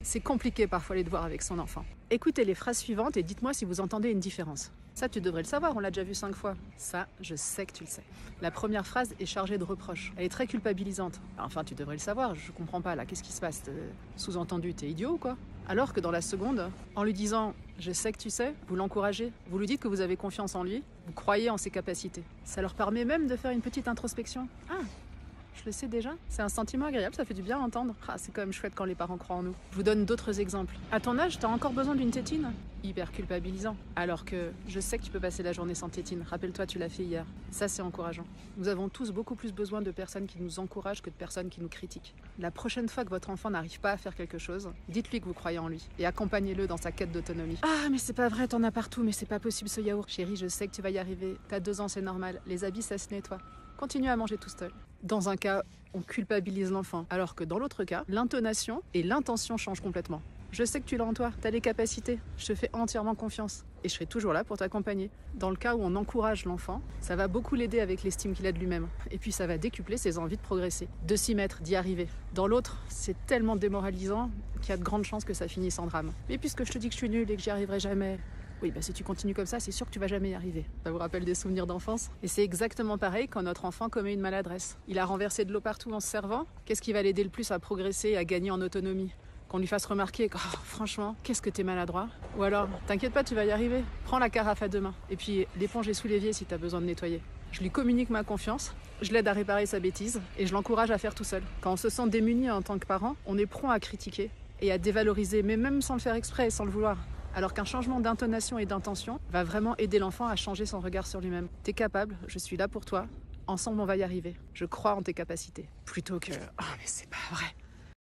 C'est compliqué parfois les devoirs avec son enfant. Écoutez les phrases suivantes et dites-moi si vous entendez une différence. Ça, tu devrais le savoir, on l'a déjà vu 5 fois. Ça, je sais que tu le sais. La première phrase est chargée de reproches. Elle est très culpabilisante. Enfin, tu devrais le savoir, je comprends pas là, qu'est-ce qui se passe? Sous-entendu, t'es idiot ou quoi? Alors que dans la seconde, en lui disant « je sais que tu sais », vous l'encouragez, vous lui dites que vous avez confiance en lui, vous croyez en ses capacités. Ça leur permet même de faire une petite introspection. Ah, je le sais déjà. C'est un sentiment agréable, ça fait du bien à entendre. Ah, c'est quand même chouette quand les parents croient en nous. Je vous donne d'autres exemples. À ton âge, t'as encore besoin d'une tétine? Hyper culpabilisant. Alors que je sais que tu peux passer la journée sans tétine. Rappelle-toi, tu l'as fait hier. Ça, c'est encourageant. Nous avons tous beaucoup plus besoin de personnes qui nous encouragent que de personnes qui nous critiquent. La prochaine fois que votre enfant n'arrive pas à faire quelque chose, dites-lui que vous croyez en lui et accompagnez-le dans sa quête d'autonomie. Ah, mais c'est pas vrai, t'en as partout, mais c'est pas possible ce yaourt. Chérie, je sais que tu vas y arriver. T'as 2 ans, c'est normal. Les habits, ça se nettoie. Continue à manger tout seul. Dans un cas, on culpabilise l'enfant, alors que dans l'autre cas, l'intonation et l'intention changent complètement. Je sais que tu l'as en toi, t'as les capacités, je te fais entièrement confiance et je serai toujours là pour t'accompagner. Dans le cas où on encourage l'enfant, ça va beaucoup l'aider avec l'estime qu'il a de lui-même. Et puis ça va décupler ses envies de progresser, de s'y mettre, d'y arriver. Dans l'autre, c'est tellement démoralisant qu'il y a de grandes chances que ça finisse en drame. Mais puisque je te dis que je suis nulle et que j'y arriverai jamais... Oui, bah si tu continues comme ça, c'est sûr que tu vas jamais y arriver. Ça vous rappelle des souvenirs d'enfance? Et c'est exactement pareil quand notre enfant commet une maladresse. Il a renversé de l'eau partout en se servant. Qu'est-ce qui va l'aider le plus à progresser et à gagner en autonomie? Qu'on lui fasse remarquer que, oh, franchement, qu'est-ce que t'es maladroit? Ou alors, t'inquiète pas, tu vas y arriver. Prends la carafe à 2 mains. Et puis, l'éponge est sous l'évier si t'as besoin de nettoyer. Je lui communique ma confiance, je l'aide à réparer sa bêtise et je l'encourage à faire tout seul. Quand on se sent démuni en tant que parent, on est prompt à critiquer et à dévaloriser, mais même sans le faire exprès et sans le vouloir. Alors qu'un changement d'intonation et d'intention va vraiment aider l'enfant à changer son regard sur lui-même. T'es capable, je suis là pour toi, ensemble on va y arriver. Je crois en tes capacités. Plutôt que « Oh mais c'est pas vrai !»